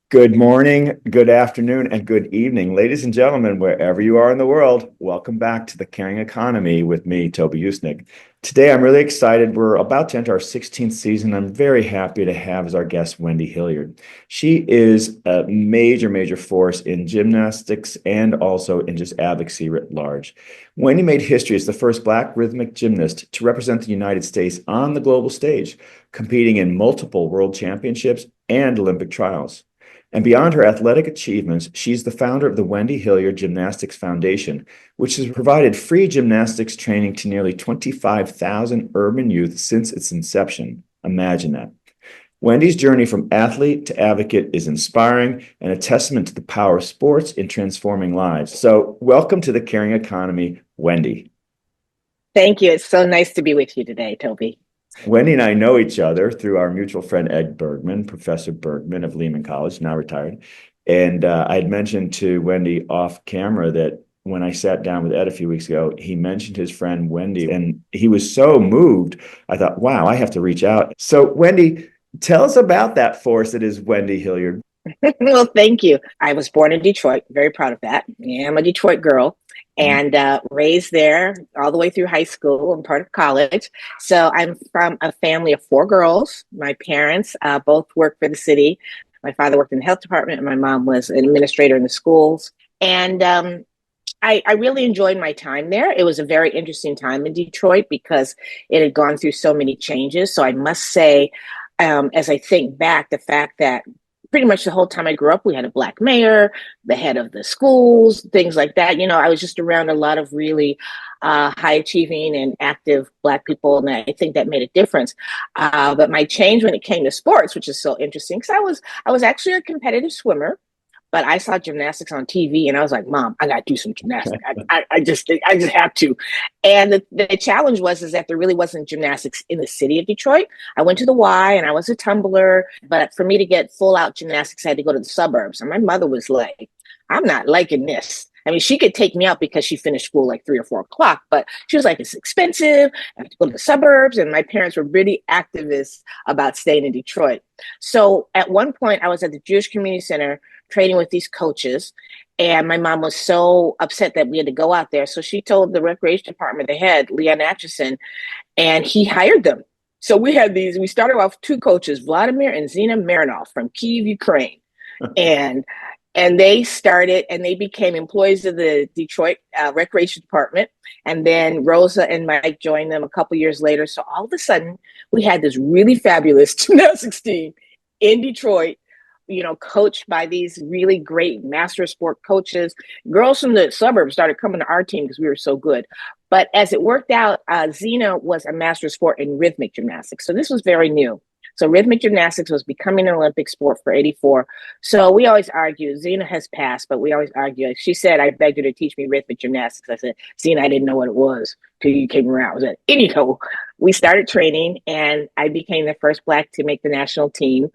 Good morning, good afternoon, and good evening, ladies and gentlemen, wherever you are in the world. Welcome back to the Caring Economy with me, Toby Usnik. Today, I'm really excited. We're about to enter our 16th season. I'm very happy to have as our guest Wendy Hilliard. She is a major force in gymnastics and also in just advocacy writ large. Wendy made history as the first Black rhythmic gymnast to represent the United States on the global stage, competing in multiple world championships and Olympic trials. And beyond her athletic achievements, she's the founder of the Wendy Hilliard Gymnastics Foundation, which has provided free gymnastics training to nearly 25,000 urban youth since its inception. Imagine that. Wendy's journey from athlete to advocate is inspiring and a testament to the power of sports in transforming lives. So, welcome to the Caring Economy, Wendy. Thank you. It's so nice to be with you today, Toby. Wendy and I know each other through our mutual friend Ed Bergman, Professor Bergman of Lehman College, now retired. And I had mentioned to Wendy off camera that when I sat down with Ed a few weeks ago, he mentioned his friend Wendy, and he was so moved. I thought, wow, I have to reach out. So, Wendy, tell us about that force that is Wendy Hilliard. Well, thank you. I was born in Detroit, very proud of that. Yeah, I'm a Detroit girl and raised there all the way through high school and part of college. So I'm from a family of four girls. My parents both worked for the city. My father worked in the health department and my mom was an administrator in the schools. And I really enjoyed my time there. It was a very interesting time in Detroit because it had gone through so many changes. So I must say, as I think back, the fact that pretty much the whole time I grew up, we had a Black mayor, the head of the schools, things like that. You know, I was just around a lot of really high achieving and active Black people, and I think that made a difference. But my change when it came to sports, which is so interesting, because I was actually a competitive swimmer. But I saw gymnastics on TV, and I was like, "Mom, I got to do some gymnastics. I just have to." And the challenge is that there really wasn't gymnastics in the city of Detroit. I went to the Y, and I was a tumbler, but for me to get full out gymnastics, I had to go to the suburbs. And my mother was like, "I'm not liking this." I mean, she could take me out because she finished school like 3 or 4 o'clock, but she was like, "It's expensive. I have to go to the suburbs." And my parents were really activists about staying in Detroit. So at one point, I was at the Jewish Community Center training with these coaches. And my mom was so upset that we had to go out there. So she told the recreation department, the head, Leon Atchison, and he hired them. So we started off with two coaches, Vladimir and Zina Marinov from Kyiv, Ukraine. And they started and they became employees of the Detroit recreation department. And then Rosa and Mike joined them a couple years later. So all of a sudden, we had this really fabulous gymnastics team in Detroit, you know, coached by these really great master sport coaches. Girls from the suburbs started coming to our team because we were so good. But as it worked out, Zena was a master sport in rhythmic gymnastics. So this was very new. So rhythmic gymnastics was becoming an Olympic sport for 84. So we always argue, Zena has passed, but we always argue. She said, I begged her to teach me rhythmic gymnastics. I said, Zena, I didn't know what it was till you came around. I was like, anyhow, we started training and I became the first Black to make the national team.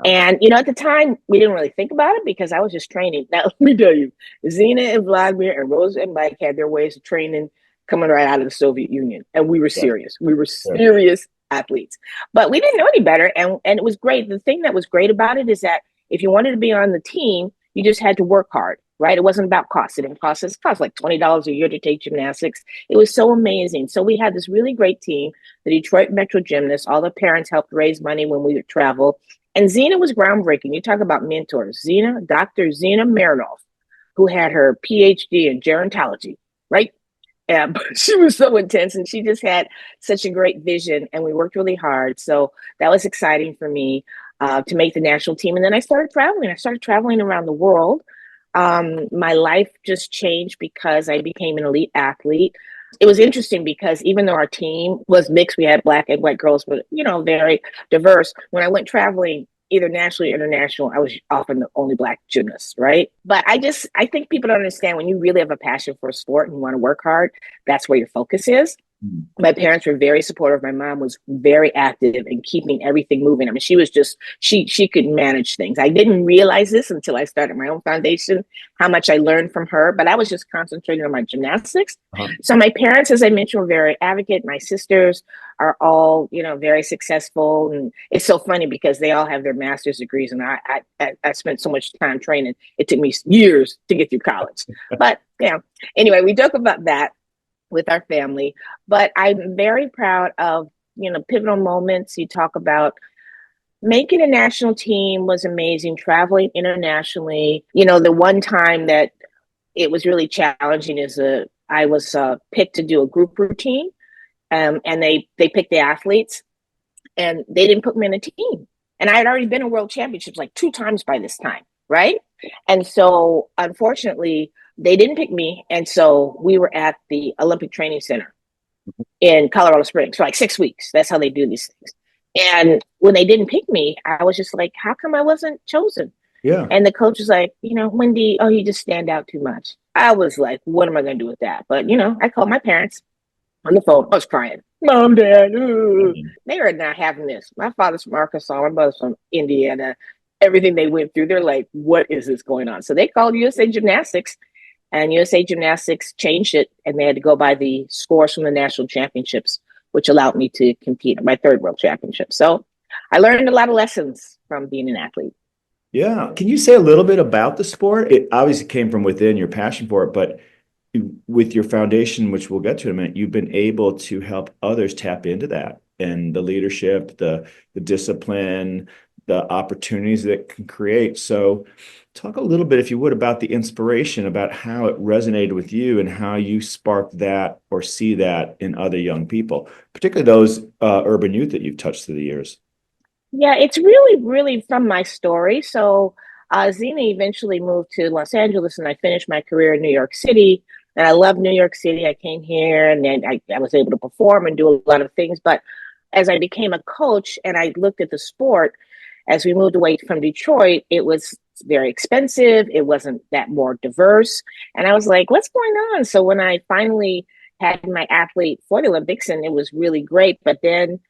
And, you know, at the time, we didn't really think about it because I was just training. Now, let me tell you, Zena and Vladimir and Rosa and Mike had their ways of training coming right out of the Soviet Union. And we were serious. We were serious athletes. But we didn't know any better. And it was great. The thing that was great about it is that if you wanted to be on the team, you just had to work hard, right? It wasn't about cost. It didn't cost us. It cost like $20 a year to take gymnastics. It was so amazing. So we had this really great team, the Detroit Metro Gymnasts. All the parents helped raise money when we would travel. And Zena was groundbreaking. You talk about mentors. Dr. Zena Marinov, who had her PhD in gerontology, right? And she was so intense and she just had such a great vision and we worked really hard. So that was exciting for me to make the national team. And then I started traveling. I started traveling around the world. My life just changed because I became an elite athlete. It was interesting because even though our team was mixed, we had Black and white girls, but, you know, very diverse. When I went traveling, either nationally or international, I was often the only Black gymnast, right? But I think people don't understand when you really have a passion for a sport and you want to work hard, that's where your focus is. Mm. My parents were very supportive. My mom was very active in keeping everything moving. I mean, she was just she could manage things. I didn't realize this until I started my own foundation, how much I learned from her, but I was just concentrating on my gymnastics. Uh-huh. So my parents, as I mentioned, were very advocate. My sisters are all, very successful. And it's so funny because they all have their master's degrees. And I spent so much time training. It took me years to get through college. But, anyway, we joke about that with our family. But I'm very proud of, pivotal moments. You talk about making a national team was amazing, traveling internationally. The one time that it was really challenging is I was picked to do a group routine, and they picked the athletes, and they didn't put me in a team. And I had already been in world championships like 2 times by this time, right? And so, unfortunately, they didn't pick me. And so we were at the Olympic Training Center in Colorado Springs for like 6 weeks. That's how they do these things. And when they didn't pick me, I was just like, how come I wasn't chosen? Yeah. And the coach was like, Wendy, oh, you just stand out too much. I was like, what am I going to do with that? But, I called my parents on the phone. I was crying. Mom, Dad, they are not having this. My father's from Arkansas. My mother's from Indiana. Everything they went through, they're like, what is this going on? So they called USA Gymnastics, and USA Gymnastics changed it, and they had to go by the scores from the national championships, which allowed me to compete at my third world championship. So I learned a lot of lessons from being an athlete. Yeah. Can you say a little bit about the sport? It obviously came from within your passion for it, but with your foundation, which we'll get to in a minute, you've been able to help others tap into that and the leadership, the discipline, the opportunities that it can create. So talk a little bit, if you would, about the inspiration, about how it resonated with you and how you sparked that or see that in other young people, particularly those urban youth that you've touched through the years. Yeah, it's really, really from my story. So Zena eventually moved to Los Angeles, and I finished my career in New York City. And I love New York City. I came here, and then I was able to perform and do a lot of things. But as I became a coach and I looked at the sport, as we moved away from Detroit, it was very expensive. It wasn't that more diverse. And I was like, what's going on? So when I finally had my athlete for the Olympics, and it was really great. But then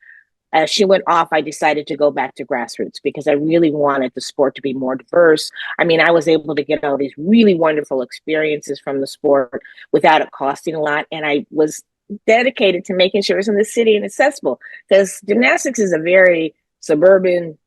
as she went off, I decided to go back to grassroots because I really wanted the sport to be more diverse. I mean, I was able to get all these really wonderful experiences from the sport without it costing a lot. And I was dedicated to making sure it's in the city and accessible, because gymnastics is a very suburban,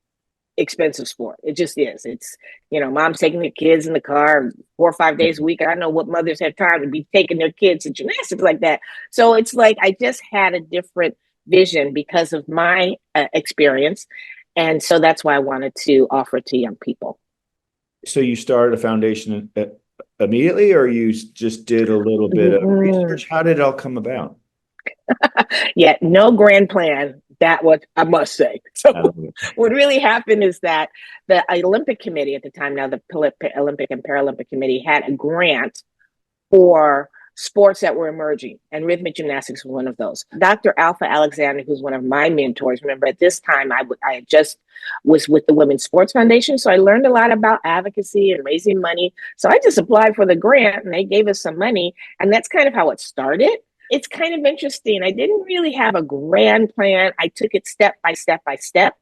expensive sport. It just is. It's, mom's taking the kids in the car 4 or 5 days a week. I don't know what mothers have time to be taking their kids to gymnastics like that. So it's like I just had a different vision because of my experience. And so that's why I wanted to offer it to young people. So you started a foundation immediately, or you just did a little bit of Mm-hmm. research? How did it all come about? Yeah, no grand plan. That was, I must say. So what really happened is that the Olympic Committee at the time, now the Olympic and Paralympic Committee, had a grant for sports that were emerging, and rhythmic gymnastics was one of those. Dr. Alpha Alexander, who's one of my mentors, remember at this time I just was with the Women's Sports Foundation, so I learned a lot about advocacy and raising money. So I just applied for the grant, and they gave us some money, and that's kind of how it started. It's kind of interesting. I didn't really have a grand plan. I took it step by step by step.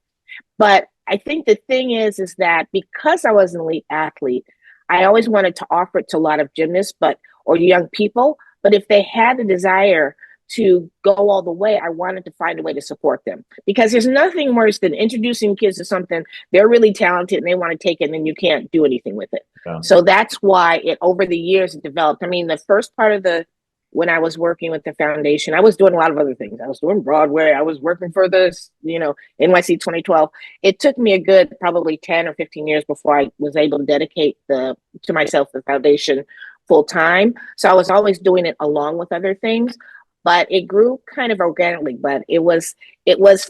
But I think the thing is that because I was an elite athlete, I always wanted to offer it to a lot of gymnasts, or young people. But if they had the desire to go all the way, I wanted to find a way to support them, because there's nothing worse than introducing kids to something they're really talented and they want to take it, and then you can't do anything with it. Yeah. So that's why it over the years it developed. I mean, the first part of when I was working with the foundation, I was doing a lot of other things. I was doing Broadway. I was working for this, NYC 2012. It took me a good probably 10 or 15 years before I was able to dedicate to myself the foundation full time. So I was always doing it along with other things, but it grew kind of organically. But it was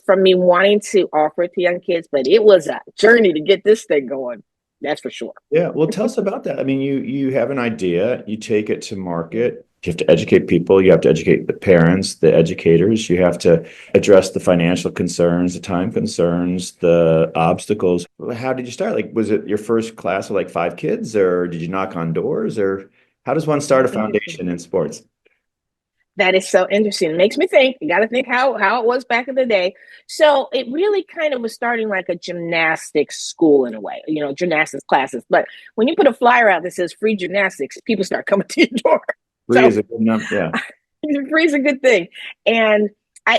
from me wanting to offer it to young kids, but it was a journey to get this thing going. That's for sure. Yeah. Well, tell us about that. I mean, you have an idea, you take it to market. You have to educate people. You have to educate the parents, the educators. You have to address the financial concerns, the time concerns, the obstacles. How did you start? Like, was it your first class of like 5 kids, or did you knock on doors, or how does one start a foundation in sports? That is so interesting. It makes me think. You got to think how it was back in the day. So it really kind of was starting like a gymnastics school in a way, gymnastics classes. But when you put a flyer out that says free gymnastics, people start coming to your door. Free So is a good number. Yeah. free is a good thing. And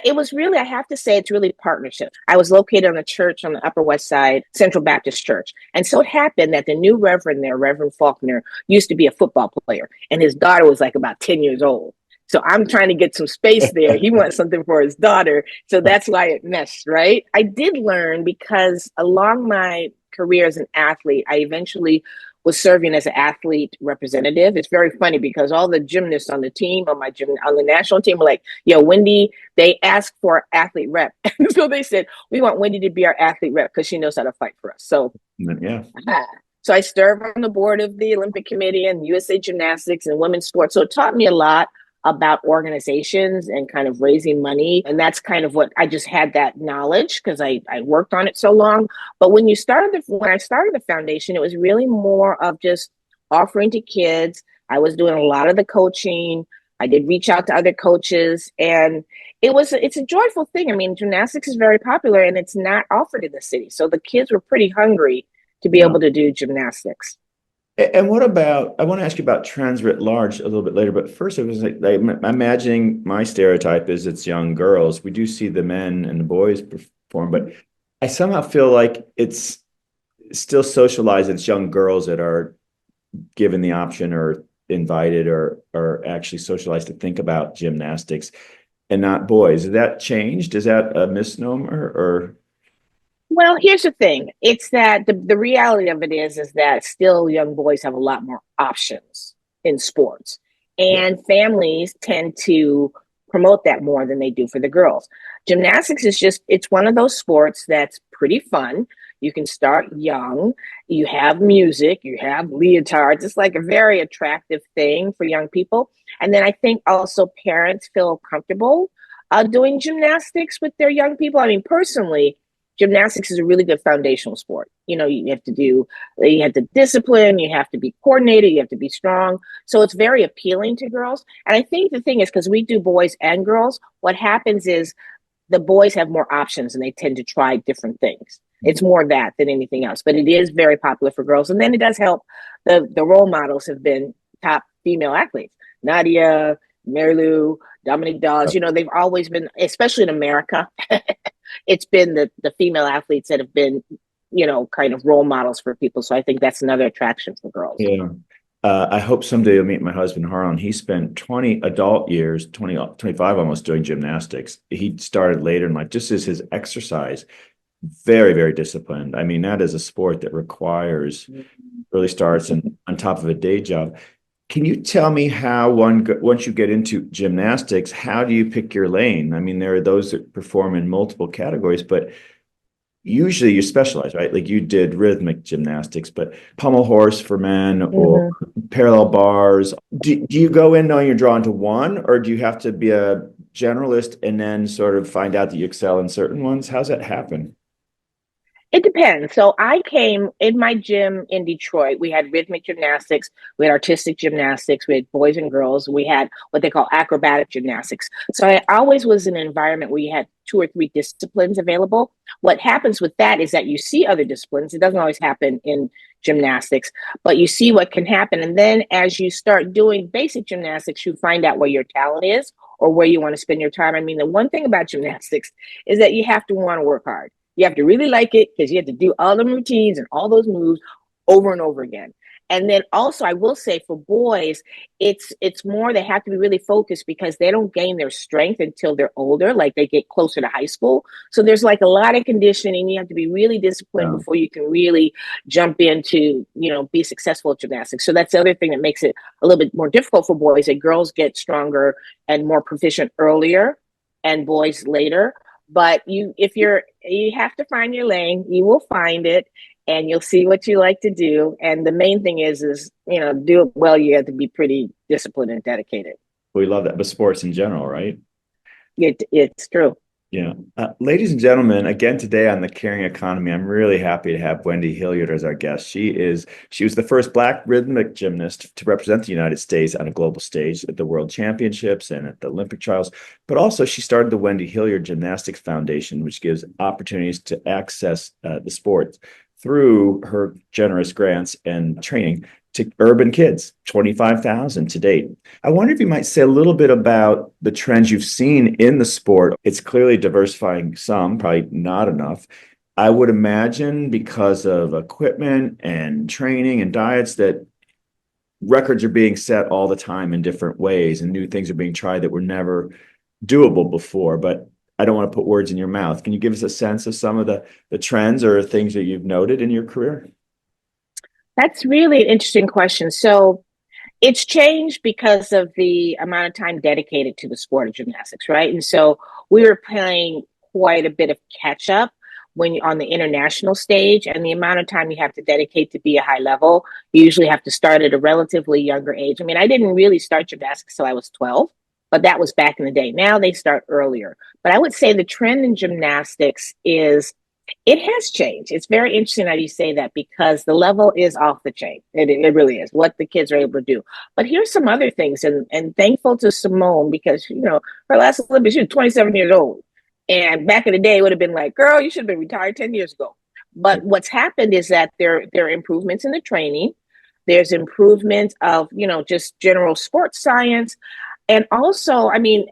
it was really, I have to say, it's really partnership. I was located on a church on the Upper West Side, Central Baptist Church. And so it happened that the new reverend there, Reverend Faulkner, used to be a football player. And his daughter was like about 10 years old. So I'm trying to get some space there. He wants something for his daughter. So that's why it meshed, right? I did learn because along my career as an athlete, I eventually was serving as an athlete representative. It's very funny because all the gymnasts on the team, on the national team, were like, "Yo, Wendy." They asked for athlete rep, so they said, "We want Wendy to be our athlete rep because she knows how to fight for us." So, Yeah. so I served on the board of the Olympic Committee and USA Gymnastics and women's sports. So it taught me a lot about organizations and kind of raising money. And that's kind of what I just had that knowledge because I worked on it so long. But when I started the foundation, it was really more of just offering to kids. I was doing a lot of the coaching. I did reach out to other coaches, and it's a joyful thing. I mean, gymnastics is very popular and it's not offered in the city. So the kids were pretty hungry to be Yeah. able to do gymnastics. And what about, I want to ask you about trans writ large a little bit later, but first it was like, I'm imagining my stereotype is it's young girls. We do see the men and the boys perform, but I somehow feel like it's still socialized. It's young girls that are given the option or invited or actually socialized to think about gymnastics and not boys. Has that changed? Is that a misnomer or? Well, here's the thing. It's that the reality of it is that still young boys have a lot more options in sports. Yeah. And families tend to promote that more than they do for the girls. Gymnastics is it's one of those sports that's pretty fun. You can start young. You have music, you have leotards. It's like a very attractive thing for young people. And then I think also parents feel comfortable doing gymnastics with their young people. I mean, personally, gymnastics is a really good foundational sport. You have to discipline, you have to be coordinated, you have to be strong. So it's very appealing to girls. And I think the thing is, because we do boys and girls, what happens is the boys have more options and they tend to try different things. It's more that than anything else, but it is very popular for girls. And then it does help. The role models have been top female athletes. Nadia, Mary Lou, Dominique Dawes, they've always been, especially in America, it's been the female athletes that have been, kind of role models for people. So I think that's another attraction for girls. Yeah. I hope someday you'll meet my husband, Harlan. He spent 20 adult years, 25 almost doing gymnastics. He started later in life, just as his exercise, very, very disciplined. I mean, that is a sport that requires early starts and on top of a day job. Can you tell me how once you get into gymnastics, how do you pick your lane? I mean, there are those that perform in multiple categories, but usually you specialize, right? Like you did rhythmic gymnastics, but pommel horse for men or parallel bars. Do you go in knowing you're drawn to one, or do you have to be a generalist and then sort of find out that you excel in certain ones? How's that happen? It depends. So I came in my gym in Detroit. We had rhythmic gymnastics, we had artistic gymnastics, we had boys and girls, we had what they call acrobatic gymnastics. So I always was in an environment where you had 2 or 3 disciplines available. What happens with that is that you see other disciplines. It doesn't always happen in gymnastics, but you see what can happen. And then as you start doing basic gymnastics, you find out where your talent is or where you want to spend your time. I mean, the one thing about gymnastics is that you have to want to work hard. You have to really like it because you have to do all the routines and all those moves over and over again. And then also, I will say for boys, it's more they have to be really focused because they don't gain their strength until they're older, like they get closer to high school. So there's like a lot of conditioning. You have to be really disciplined before you can really jump into, be successful at gymnastics. So that's the other thing that makes it a little bit more difficult for boys. That girls get stronger and more proficient earlier and boys later. But you have to find your lane. You will find it, and you'll see what you like to do. And the main thing is do it well. You have to be pretty disciplined and dedicated. We love that, but sports in general, right? It's true. Yeah. Ladies and gentlemen, again today on the Caring Economy, I'm really happy to have Wendy Hilliard as our guest. She was the first Black rhythmic gymnast to represent the United States on a global stage at the World Championships and at the Olympic trials. But also, she started the Wendy Hilliard Gymnastics Foundation, which gives opportunities to access the sport through her generous grants and training to urban kids, 25,000 to date. I wonder if you might say a little bit about the trends you've seen in the sport. It's clearly diversifying some, probably not enough. I would imagine because of equipment and training and diets that records are being set all the time in different ways and new things are being tried that were never doable before. But I don't want to put words in your mouth. Can you give us a sense of some of the trends or things that you've noted in your career? That's really an interesting question. So it's changed because of the amount of time dedicated to the sport of gymnastics, right? And so we were playing quite a bit of catch up when you're on the international stage, and the amount of time you have to dedicate to be a high level. You usually have to start at a relatively younger age. I mean, I didn't really start gymnastics till I was 12, but that was back in the day. Now they start earlier. But I would say the trend in gymnastics is it has changed. It's very interesting that you say that because the level is off the chain. It really is what the kids are able to do. But here's some other things, and thankful to Simone because her last Olympics she was 27 years old, and back in the day it would have been like, girl, you should have been retired 10 years ago. But what's happened is that there are improvements in the training. There's improvement of just general sports science, and also, I mean,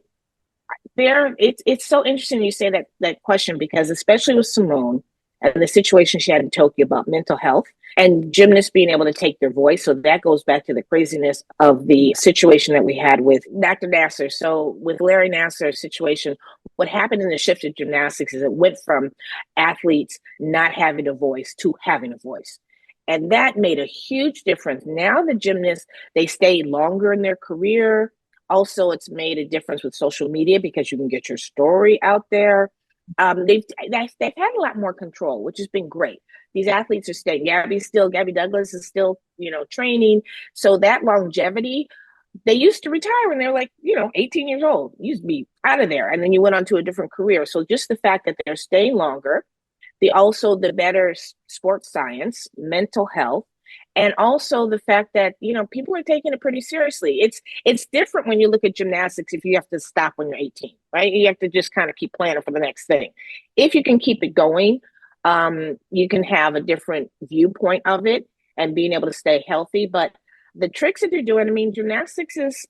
it's so interesting you say that question because especially with Simone and the situation she had in Tokyo about mental health and gymnasts being able to take their voice. So that goes back to the craziness of the situation that we had with Dr. Nasser. So with Larry Nassar's situation, what happened in the shift of gymnastics is it went from athletes not having a voice to having a voice. And that made a huge difference. Now the gymnasts, they stay longer in their career. Also, it's made a difference with social media because you can get your story out there. They've had a lot more control, which has been great. These athletes are staying. Gabby Douglas is still, training. So that longevity, they used to retire when they were like, 18 years old. You used to be out of there. And then you went on to a different career. So just the fact that they're staying longer, the better sports science, mental health, and also the fact that people are taking it pretty seriously. It's different when you look at gymnastics if you have to stop when you're 18, right? You have to just kind of keep planning for the next thing. If you can keep it going, you can have a different viewpoint of it and being able to stay healthy. But the tricks that they're doing, I mean, gymnastics is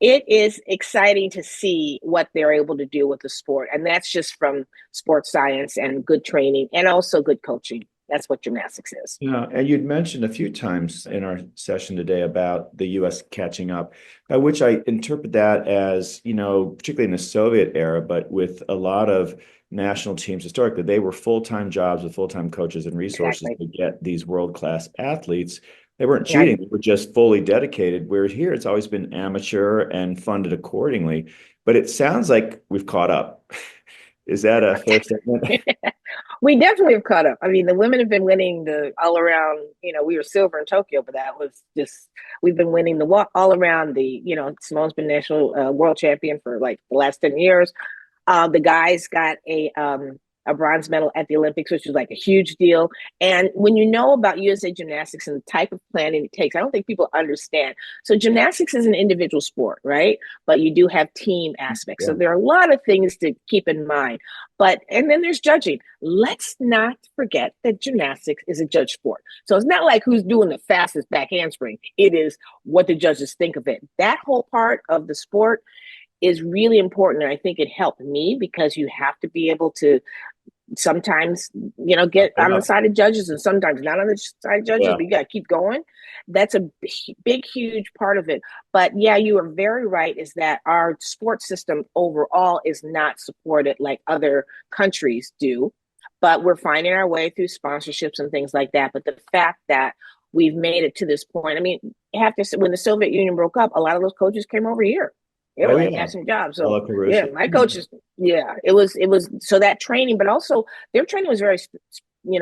it is exciting to see what they're able to do with the sport. And that's just from sports science and good training and also good coaching. That's what gymnastics is. Yeah, and you'd mentioned a few times in our session today about the U.S. catching up, by which I interpret that as, particularly in the Soviet era, but with a lot of national teams historically, they were full-time jobs with full-time coaches and resources Exactly. to get these world-class athletes. They weren't Yeah. cheating, they were just fully dedicated. Whereas here, it's always been amateur and funded accordingly. But it sounds like we've caught up. Is that a fair statement? We definitely have caught up. I mean, the women have been winning the all around, we were silver in Tokyo, but that was just, we've been winning the all around Simone's been national world champion for like the last 10 years. The guys got a bronze medal at the Olympics, which is like a huge deal. And when you know about USA Gymnastics and the type of planning it takes, I don't think people understand. So gymnastics is an individual sport, right? But you do have team aspects. Yeah. So there are a lot of things to keep in mind. And then there's judging. Let's not forget that gymnastics is a judge sport. So it's not like who's doing the fastest back handspring. It is what the judges think of it. That whole part of the sport is really important. And I think it helped me because you have to be able to sometimes, get on the side of judges and sometimes not on the side of judges, Yeah. but you got to keep going. That's a big, huge part of it. But yeah, you are very right, is that our sports system overall is not supported like other countries do. But we're finding our way through sponsorships and things like that. But the fact that we've made it to this point, I mean, you have to, when the Soviet Union broke up, a lot of those coaches came over here. They were Oh, like yeah. had some jobs. So Bella yeah, Caruso. my coaches, yeah, it was so that training, but also their training was very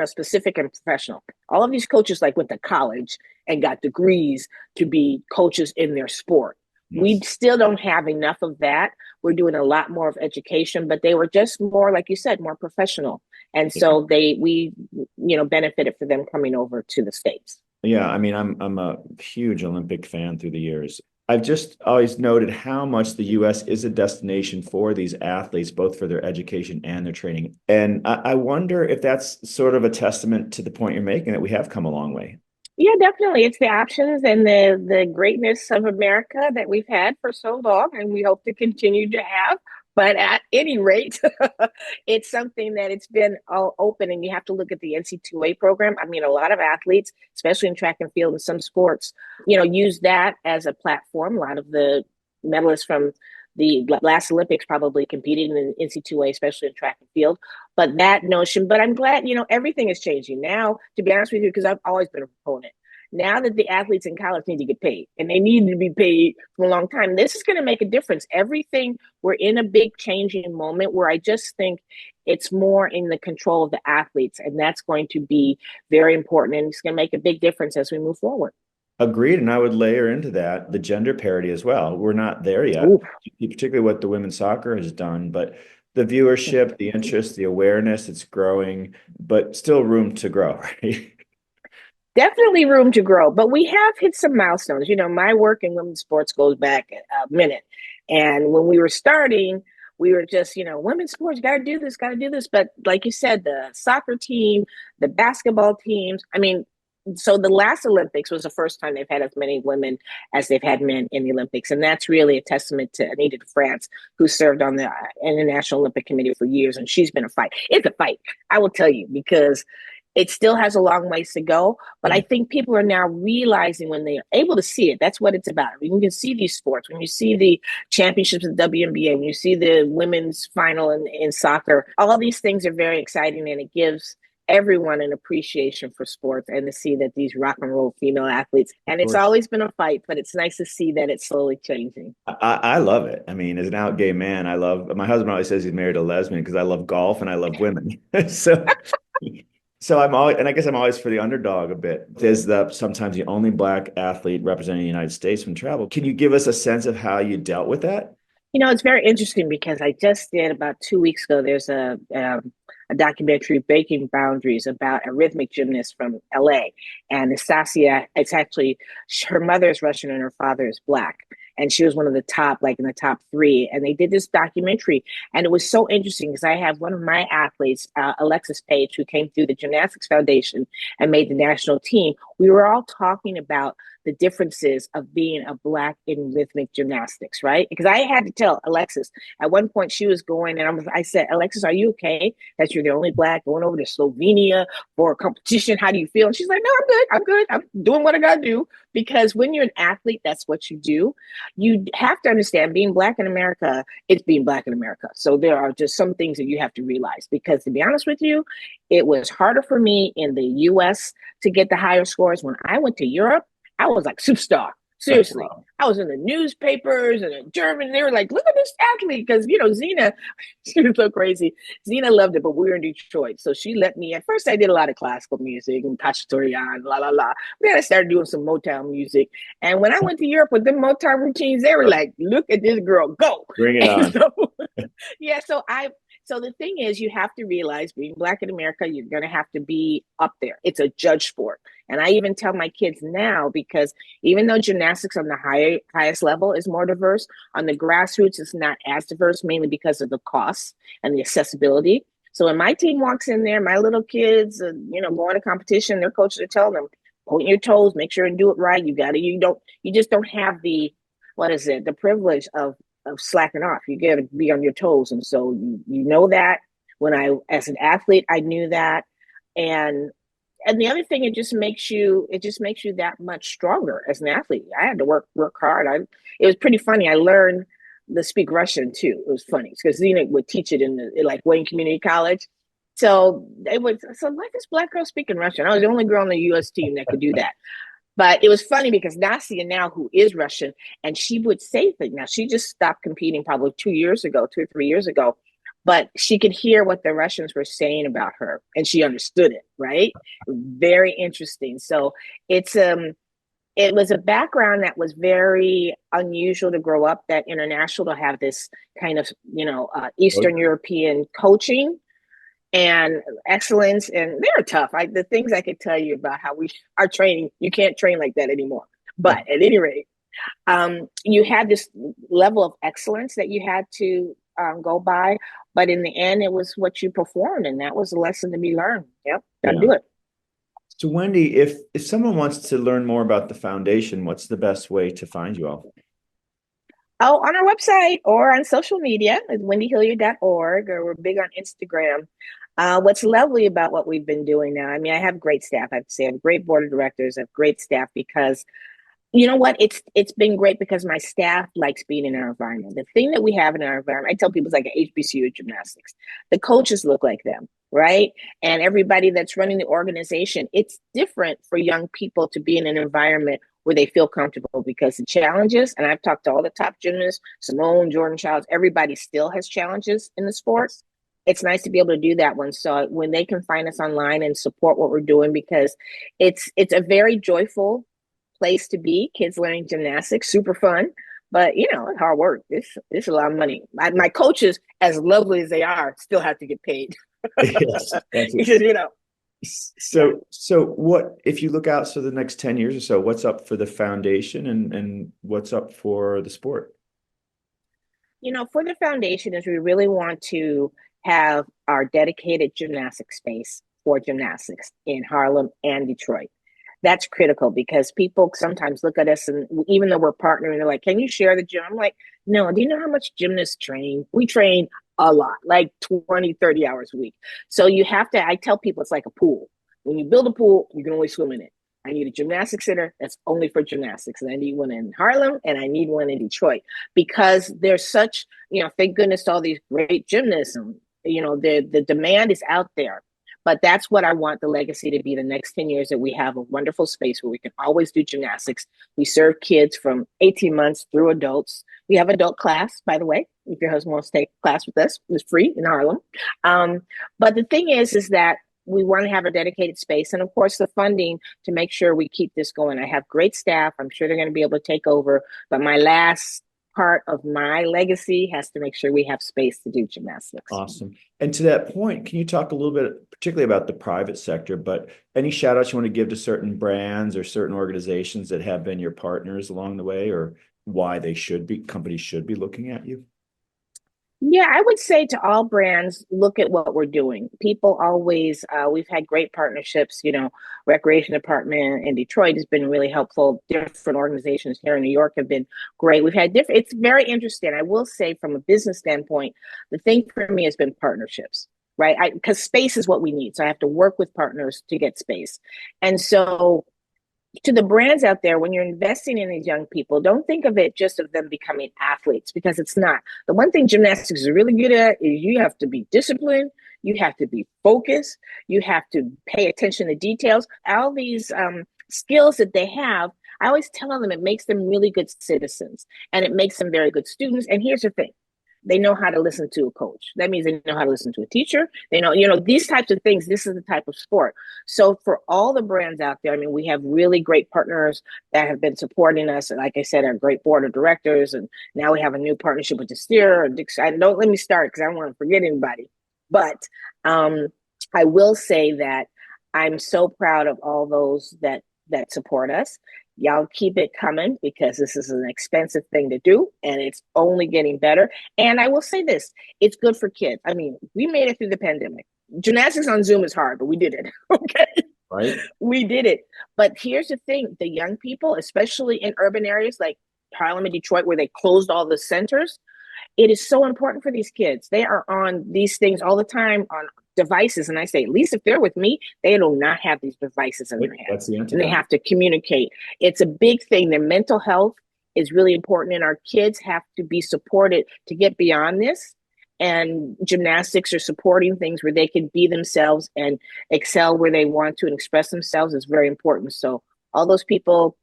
specific and professional. All of these coaches like went to college and got degrees to be coaches in their sport. We Yes. still don't have enough of that. We're doing a lot more of education, but they were just more, like you said, more professional. And Yeah. so we, benefited for them coming over to the States. Yeah, I mean, I'm a huge Olympic fan through the years. I've just always noted how much the US is a destination for these athletes, both for their education and their training. And I wonder if that's sort of a testament to the point you're making that we have come a long way. Yeah, definitely. It's the options and the greatness of America that we've had for so long, and we hope to continue to have. But at any rate, it's something that it's been all open, and you have to look at the NC2A program. I mean, a lot of athletes, especially in track and field and some sports, use that as a platform. A lot of the medalists from the last Olympics probably competed in the NC2A, especially in track and field. But that notion, but I'm glad, everything is changing now, to be honest with you, because I've always been a proponent. Now that the athletes in college need to get paid, and they need to be paid for a long time, this is going to make a difference. Everything, we're in a big changing moment where I just think it's more in the control of the athletes, and that's going to be very important, and it's going to make a big difference as we move forward. Agreed. And I would layer into that the gender parity as well. We're not there yet, Ooh. particularly what the women's soccer has done, but the viewership, the interest, the awareness, it's growing, but still room to grow, right? Definitely room to grow, but we have hit some milestones. My work in women's sports goes back a minute. And when we were starting, we were just, women's sports, got to do this, got to do this. But like you said, the soccer team, the basketball teams, I mean, so the last Olympics was the first time they've had as many women as they've had men in the Olympics. And that's really a testament to Anita France, who served on the International Olympic Committee for years. And she's been a fight. It's a fight, I will tell you, because it still has a long ways to go, but I Yeah. think people are now realizing when they are able to see it. That's what it's about. When you can see these sports, when you see the championships of the WNBA, when you see the women's final in soccer, all these things are very exciting, and it gives everyone an appreciation for sports and to see that these rock and roll female athletes, Of and it's course. always been a fight, but it's nice to see that it's slowly changing. I love it. I mean, as an out gay man, I love my husband always says he's married a lesbian because I love golf and I love women. So so I'm always, and I guess I'm always for the underdog a bit. There's the sometimes the only black athlete representing the United States from travel. Can you give us a sense of how you dealt with that? It's very interesting because I just did about 2 weeks ago. There's a documentary, Breaking Boundaries, about a rhythmic gymnast from LA. And Nastasia, it's actually, her mother is Russian and her father is black. And she was one of the top, like in the top three. And they did this documentary. And it was so interesting because I have one of my athletes, Alexis Page, who came through the Gymnastics Foundation and made the national team. We were all talking about the differences of being a black in rhythmic gymnastics, right? Because I had to tell Alexis at one point she was going, and I said, Alexis, are you okay that you're the only black going over to Slovenia for a competition? How do you feel? And she's like, no, I'm good. I'm good. I'm doing what I got to do. Because when you're an athlete, that's what you do. You have to understand being black in America, it's being black in America. So there are just some things that you have to realize. Because to be honest with you, it was harder for me in the US to get the higher scores. When I went to Europe, I was like superstar. Seriously. Wow. I was in the newspapers and in German. They were like, look at this athlete. Because, Zena, she was so crazy. Zena loved it, but we were in Detroit. So she let me, at first I did a lot of classical music and Cacciatorian, la, la, la. Then I started doing some Motown music. And when I went to Europe with them Motown routines, they were like, look at this girl, go. Bring it And on. so, yeah, so the thing is, you have to realize being black in America, you're going to have to be up there. It's a judge sport. And I even tell my kids now, because even though gymnastics on the highest level is more diverse, on the grassroots, it's not as diverse, mainly because of the costs and the accessibility. So when my team walks in there, my little kids, going to competition, their coaches are telling them, point your toes, make sure and do it right. You just don't have the privilege of slacking off. You got to be on your toes. And so you know that as an athlete, I knew that. And the other thing, it just makes you that much stronger as an athlete. I had to work hard. It was pretty funny. I learned to speak Russian too. It was funny because Zena would teach it in like Wayne Community College. So let this black girl speak in Russian. I was the only girl on the U.S. team that could do that. But it was funny because Nasia now, who is Russian, and she would say things. Now she just stopped competing probably 2 or 3 years ago, but she could hear what the Russians were saying about her, and she understood it. Right? Very interesting. So it's it was a background that was very unusual to grow up, that international, to have this kind of, Eastern European coaching and excellence. And they're tough. The things I could tell you about how we are training, you can't train like that anymore. But at any rate, you had this level of excellence that you had to go by. But in the end, it was what you performed. And that was a lesson to be learned. Yep, got to Yeah. do it. So Wendy, if someone wants to learn more about the foundation, what's the best way to find you all? Oh, on our website or on social media at wendyhilliard.org, or we're big on Instagram. What's lovely about what we've been doing now, I mean, I have great staff. I have to say, I have a great board of directors, I have great staff, because you know what? It's been great because my staff likes being in our environment. The thing that we have in our environment, I tell people, it's like an HBCU of gymnastics. The coaches look like them, right? And everybody that's running the organization, it's different for young people to be in an environment where they feel comfortable, because the challenges, and I've talked to all the top gymnasts, Simone, Jordan Childs, everybody still has challenges in the sports. It's nice to be able to do that one. So when they can find us online and support what we're doing, because it's a very joyful place to be. Kids learning gymnastics, super fun, but it's hard work. It's a lot of money. My coaches, as lovely as they are, still have to get paid. Yes, that's it. Because yeah. So what if you look out, so the next 10 years or so, what's up for the foundation and what's up for the sport? For the foundation is we really want to have our dedicated gymnastic space for gymnastics in Harlem and Detroit. That's critical, because people sometimes look at us, and even though we're partnering, they're like, can you share the gym? I'm like, no, do you know how much gymnasts train? We train a lot, like 20, 30 hours a week. So you have to, I tell people, it's like a pool. When you build a pool, you can only swim in it. I need a gymnastics center that's only for gymnastics. And I need one in Harlem and I need one in Detroit, because there's such, thank goodness all these great gymnasts, and, the demand is out there. But that's what I want the legacy to be the next 10 years, that we have a wonderful space where we can always do gymnastics. We serve kids from 18 months through adults. We have adult class, by the way. If your husband wants to take class with us, it's free in Harlem. But the thing is that we want to have a dedicated space, and of course the funding to make sure we keep this going. I have great staff. I'm sure they're going to be able to take over. But my last part of my legacy has to make sure we have space to do gymnastics. Awesome. And to that point, can you talk a little bit, particularly about the private sector, but any shout outs you want to give to certain brands or certain organizations that have been your partners along the way, or why companies should be looking at you? Yeah, I would say to all brands, look at what we're doing. People always, we've had great partnerships. Recreation department in Detroit has been really helpful. Different organizations here in New York have been great. We've had different, it's very interesting. I will say, from a business standpoint, the thing for me has been partnerships, right? Because space is what we need. So I have to work with partners to get space. And so to the brands out there, when you're investing in these young people, don't think of it just of them becoming athletes, because it's not. The one thing gymnastics is really good at is you have to be disciplined, you have to be focused, you have to pay attention to details. All these skills that they have, I always tell them it makes them really good citizens, and it makes them very good students. And here's the thing. They know how to listen to a coach. That means they know how to listen to a teacher. They know, these types of things. This is the type of sport. So for all the brands out there, I mean, we have really great partners that have been supporting us. And like I said, our great board of directors. And now we have a new partnership with the Steer and Dick. Don't let me start because I don't want to forget anybody. But I will say that I'm so proud of all those that support us. Y'all keep it coming, because this is an expensive thing to do and it's only getting better. And I will say this, it's good for kids. I mean, we made it through the pandemic. Gymnastics on Zoom is hard, but we did it. Okay. Right. We did it. But here's the thing, the young people, especially in urban areas like Harlem and Detroit, where they closed all the centers, it is so important for these kids. They are on these things all the time on devices. And I say, at least if they're with me, they do not have these devices in their hands. That's the antidote. And they have to communicate. It's a big thing. Their mental health is really important. And our kids have to be supported to get beyond this. And gymnastics are supporting things where they can be themselves and excel where they want to and express themselves is very important. So all those people,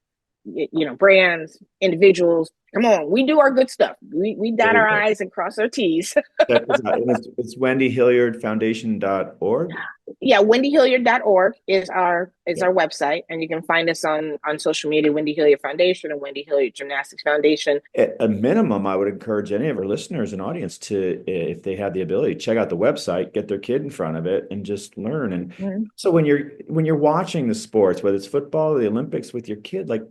brands, individuals. Come on, we do our good stuff. We There dot you our go. I's and cross our T's. Check this out. And it's Wendy Hilliard Foundation.org. Yeah, wendyhilliard.org is Yeah. our website, and you can find us on social media, Wendy Hilliard Foundation and Wendy Hilliard Gymnastics Foundation. At a minimum, I would encourage any of our listeners and audience to, if they have the ability, check out the website, get their kid in front of it, and just learn. And Mhm. so when you're watching the sports, whether it's football or the Olympics with your kid, like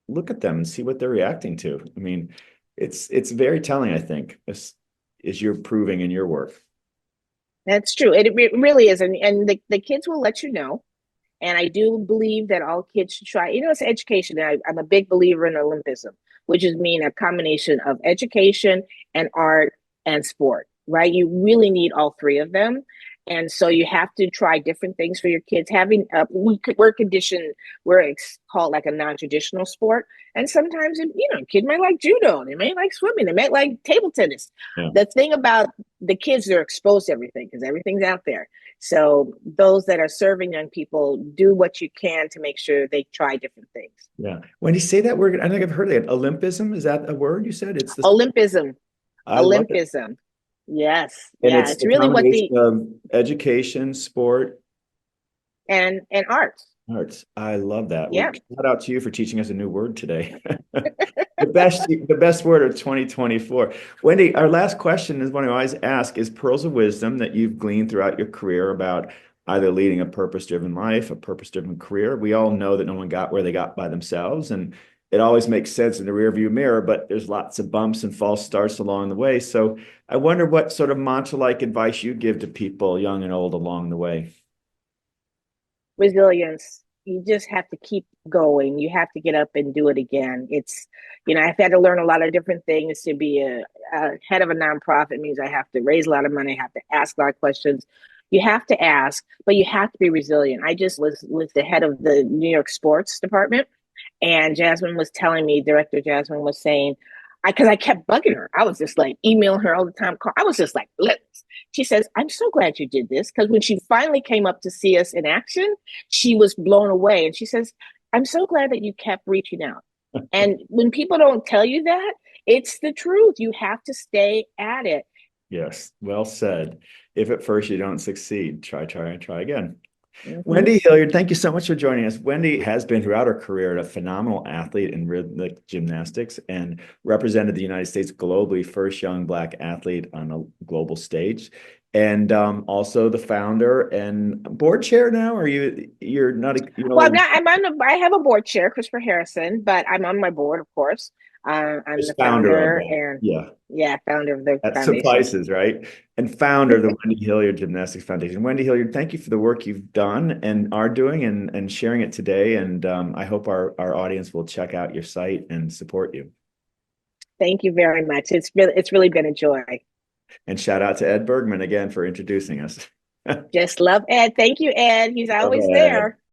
look at them and see what they're reacting to. I mean, it's very telling, I think, as you're proving in your work. That's true. It really is, and the kids will let you know. And I do believe that all kids should try. It's education. I'm a big believer in Olympism, which is mean a combination of education and art and sport, right? You really need all three of them. And so you have to try different things for your kids. We're conditioned, it's called like a non-traditional sport. And sometimes, a kid might like judo, they may like swimming, they might like table tennis. Yeah. The thing about the kids, they're exposed to everything because everything's out there. So those that are serving young people, do what you can to make sure they try different things. Yeah. When you say that word, I think I've heard it. Olympism, is that a word you said? It's the Olympism, I love it. Olympism. Yes, And yeah, it's it's the really what combination of education, sport, and art. arts. I love that. Yeah. Shout out to you for teaching us a new word today. The best word of 2024. Wendy, our last question is one I always ask is pearls of wisdom that you've gleaned throughout your career about either leading a purpose-driven life, a purpose-driven career. We all know that no one got where they got by themselves, and it always makes sense in the rearview mirror, but there's lots of bumps and false starts along the way. So I wonder what sort of mantra-like advice you give to people, young and old, along the way. Resilience. You just have to keep going. You have to get up and do it again. I've had to learn a lot of different things. To be a head of a nonprofit means I have to raise a lot of money, I have to ask a lot of questions. You have to ask, but you have to be resilient. I just was with the head of the New York sports department, and Jasmine was telling me, Director Jasmine was saying, because I kept bugging her. I was just like emailing her all the time. I was just like, let's. She says, I'm so glad you did this. Because when she finally came up to see us in action, she was blown away. And she says, I'm so glad that you kept reaching out. And when people don't tell you that, it's the truth. You have to stay at it. Yes, well said. If at first you don't succeed, try, and try again. Mm-hmm. Wendy Hilliard, thank you so much for joining us. Wendy has been throughout her career a phenomenal athlete in rhythmic gymnastics and represented the United States globally, first young Black athlete on a global stage, and also the founder and board chair now. Or you're not Well, I'm not. I have a board chair, Christopher Harrison, but I'm on my board, of course. I'm just the founder of founder that. and Yeah. yeah, founder of the That foundation. suffices, right? And founder of the Wendy Hilliard Gymnastics Foundation. Wendy Hilliard, thank you for the work you've done and are doing and sharing it today. And I hope our audience will check out your site and support you. Thank you very much. It's really been a joy. And shout out to Ed Bergman again for introducing us. Just love Ed. Thank you, Ed. He's always Bye-bye. there.